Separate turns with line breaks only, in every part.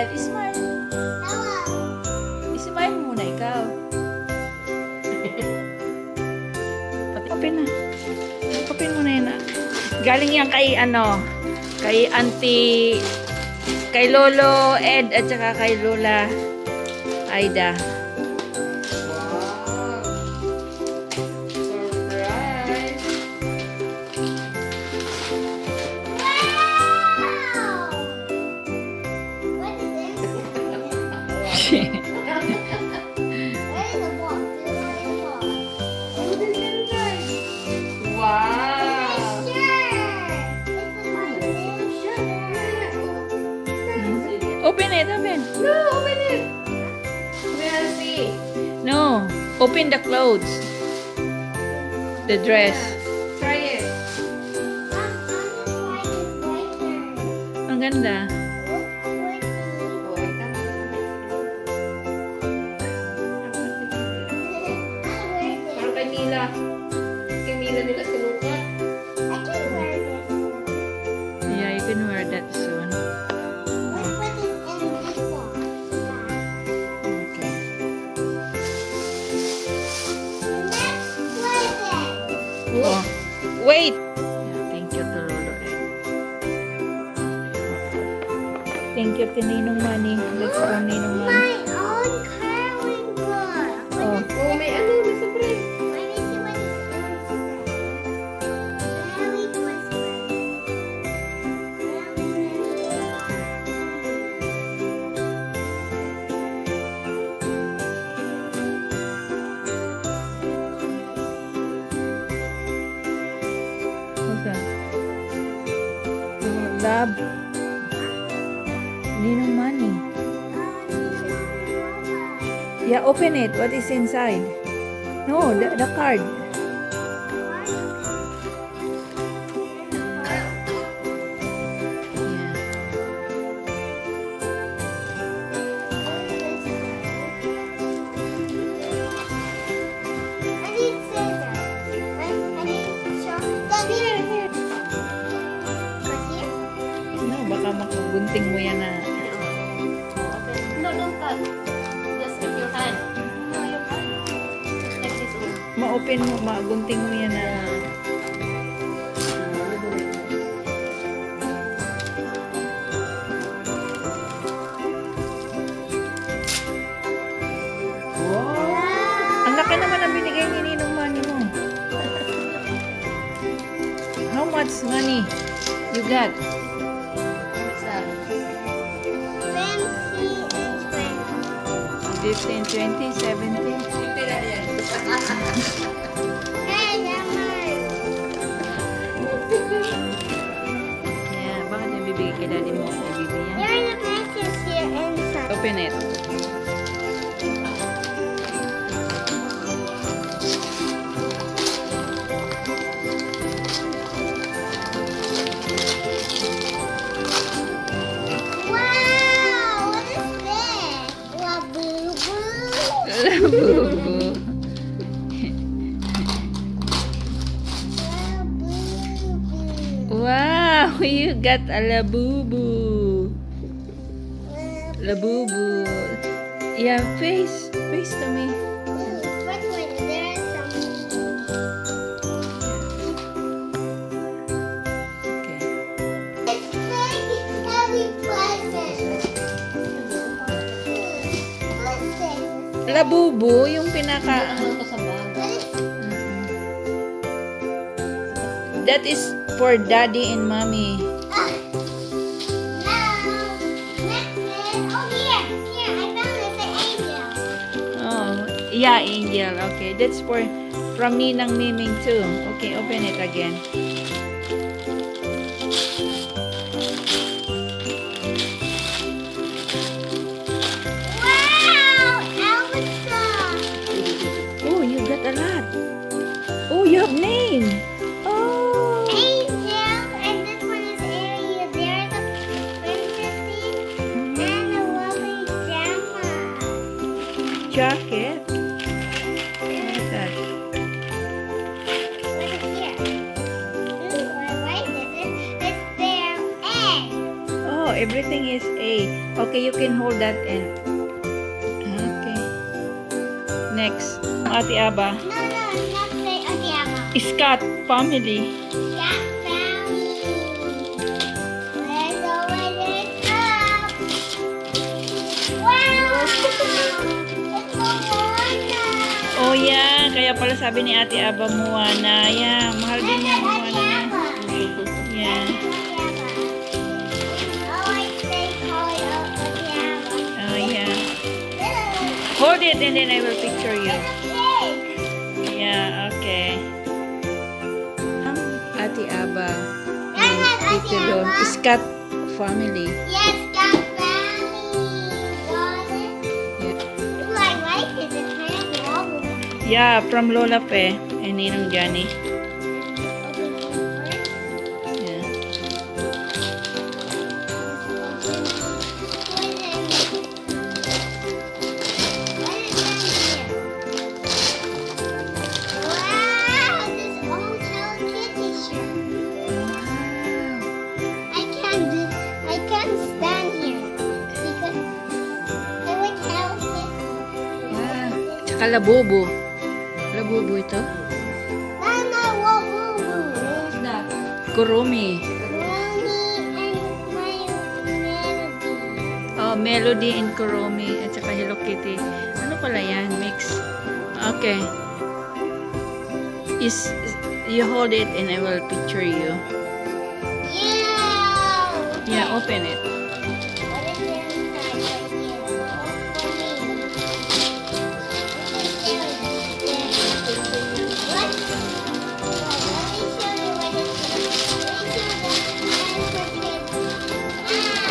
Dad. Smile. Smile muna ikaw. Open na. Open mo na yun. Galing yan kay kay Auntie, kay Lolo Ed at saka kay Lola Aida. Open it, open.
No, open it. We'll see.
No, open the clothes. The dress.
Try it.
Ang ganda.
Parang kay Mila. Kay Mila nila sinukat.
Yeah, you can wear that soon. Okay. Oh, wait. Yeah, thank you to Lolo Ed. Thank you to Ninong Manny. Let's go, Ninong Manny. Oh.
Oh, may ano, may sobre.
What's that? Oh, love. Ninong Manny. Yeah, open it. What is inside? No, the card. Yeah. No, baka makagunting mo yan na.
No, don't cut. Just with your hand. No, your hand. Like this one.
Ma-open mo, magunting mo yan na. Ang laki naman ang binigay ni Ninong Manny mo. How much money you got?
What's that?
15, 20, 17?
Simple lang yan.
Yeah, bakit yung bibigay kay daddy mo? Ibibigay yan? Open it. Labubu. Wow, you got a labubu. Labubu. Yeah, face to me. Okay. Labubu, yung pinaka...
Ano to sa bag?
That is for daddy and mommy. Oh, yeah, angel. Okay, that's from Ninang Miming too. Okay, open it again. Oh, you got a lot. Oh, you have name. Oh. Jacket. What is that? Oh, everything is A. Okay. Okay, you can hold that in. Okay. Next. Ate Aba.
No, not say Adiama.
Scott family.
Yeah, family. Let's open it up. Wow! It's Moana.
Oh, yeah. Kaya pala sabi ni Ate Aba, Moana. Yeah, mahal din niya Moana na. Yeah. Oh, yeah. Hold it and then I will picture you. Yeah, okay. Ate Aba. Dito doon. Scott family.
Yes, got family. Got it.
Yeah.
You like it? It's kind of wobble.
Yeah, from Lola Pe and Ninong Johnny.
Open it first.
Yeah. Wow. Tsaka labubo. Labubo ito. Kurumi. Oh, Melody and Kurumi at saka Hello Kitty. Ano pala yan? Mix. Okay. You hold it and I will picture you. Yeah, open it.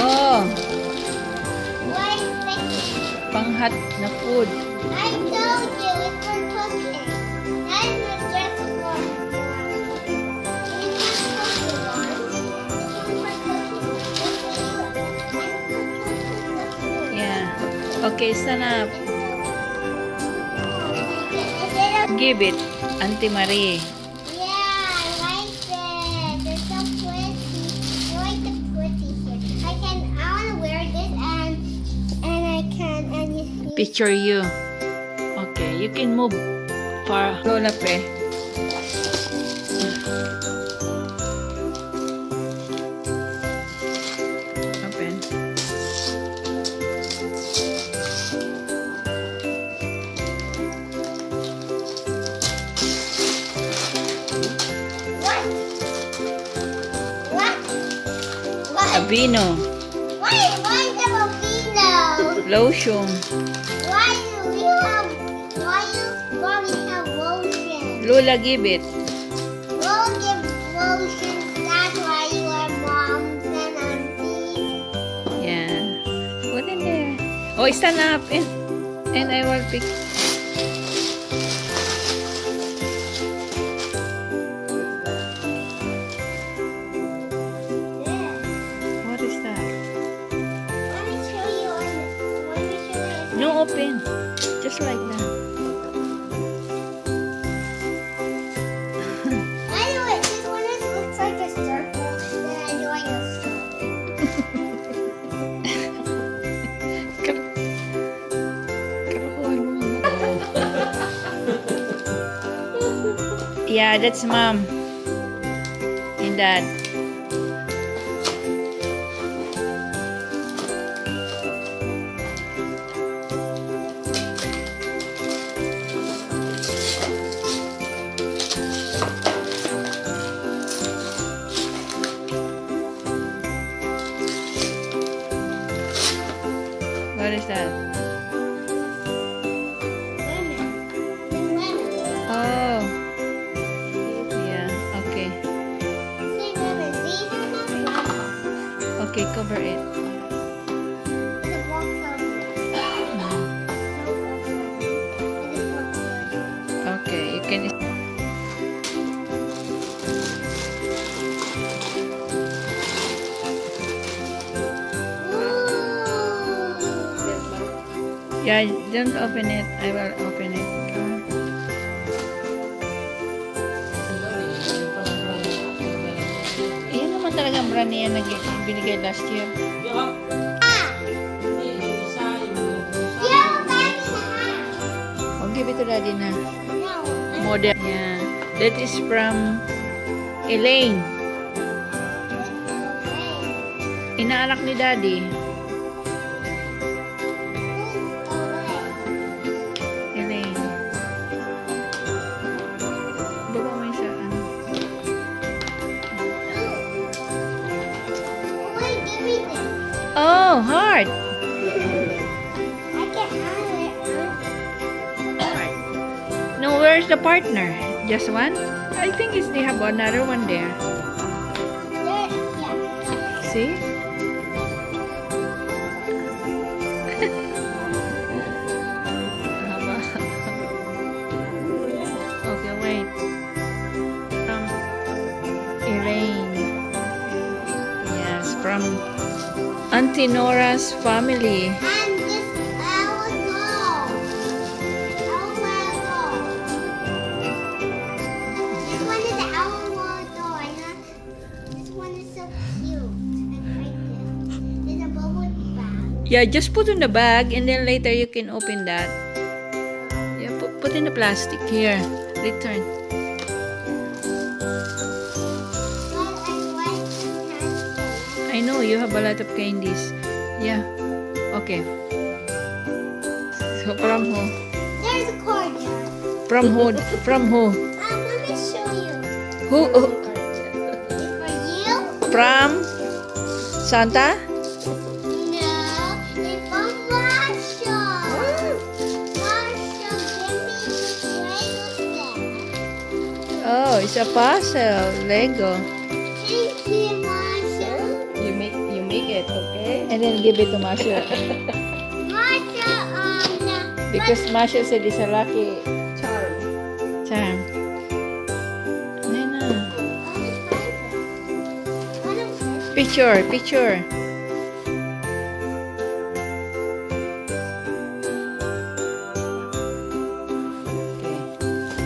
Oh, panghat na food.
I told you it's for cooking. And the dress for
Yeah. Okay, stand up. Give it, Auntie Marie.
Yeah, I like it. They're so pretty. I like the pretty here. I wanna wear this and I can you
Picture you. Okay, you can move far. Lola Pe. Open.
What? What? What?
Avino.
Why the volcano?
Lotion.
Why do mommy have lotion?
Lola, give it.
We'll give lotions. That's why you are moms and aunties.
Yeah. Put in there. Oh, stand up and I will pick. What is that?
Let me show you
No, open. Just like that.
I know it. This one looks like a circle. Then I know I go
Yeah, that's mom and dad. What is that? Oh. Yeah, okay. Okay, cover it. Okay, you can. Yeah, don't open it. I will open it. Come on. Yan naman talaga ang brand niya na binigay last year. to daddy na.
No.
Model. Yeah. That is from Elaine. Inaanak ni daddy. Elaine. Baba mo yung sa ano.
Wait, give me this.
Oh, heart.
I can have it.
No, where's the partner? Just one? I think they have another one there.
There, yeah.
See? Haba. Okay, wait. From Elaine. Yes, from Auntie Nora's family.
And this owl doll. Owl doll. This one is the owl doll. And this one is so cute. And like this. There's a bubble bag.
Yeah, just put in the bag and then later you can open that. Yeah, put in the plastic here. Return.
But I like to have
I know you have a lot of candies. Yeah. Okay. So from who?
There's a card there.
From who? From who?
Let me show you.
Who?
It's for you.
From Santa?
No, it's from Marshall. Marshall, give me Lego set.
Oh, it's a puzzle. Lego.
Thank you, Marshall.
You make it, okay?
And then give it to Masha.
Marshall,
Because Masha said it's a lucky
Charm.
charm. Nena.
what is this?
Picture. Okay.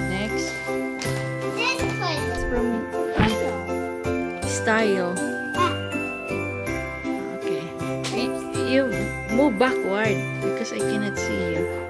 Next.
This puzzle.
From Style. Okay. You move backward because I cannot see you.